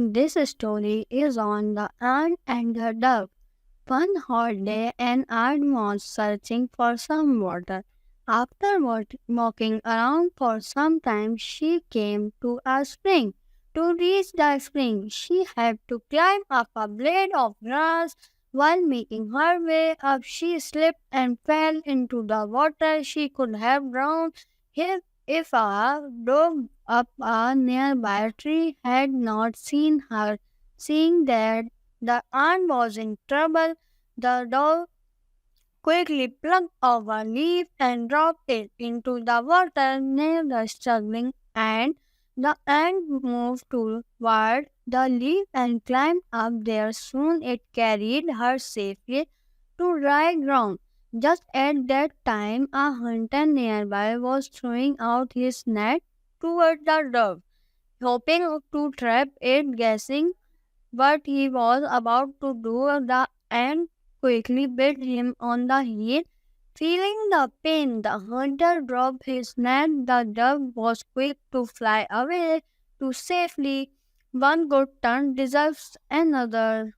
This story is on the ant and the dove. One hot day, an ant was searching for some water. After walking around for some time, she came to a spring. To reach the spring, she had to climb up a blade of grass. While making her way up, she slipped and fell into the water. She could have drowned if a dog up a nearby tree had not seen her. Seeing that the ant was in trouble, the dog quickly plucked off a leaf and dropped it into the water near the struggling ant. The ant moved toward the leaf and climbed up there. Soon it carried her safely to dry ground. Just at that time, a hunter nearby was throwing out his net toward the dove, hoping to trap it, guessing what he was about to do. The ant quickly bit him on the heel. Feeling the pain, the hunter dropped his net. The dove was quick to fly away to safely. One good turn deserves another.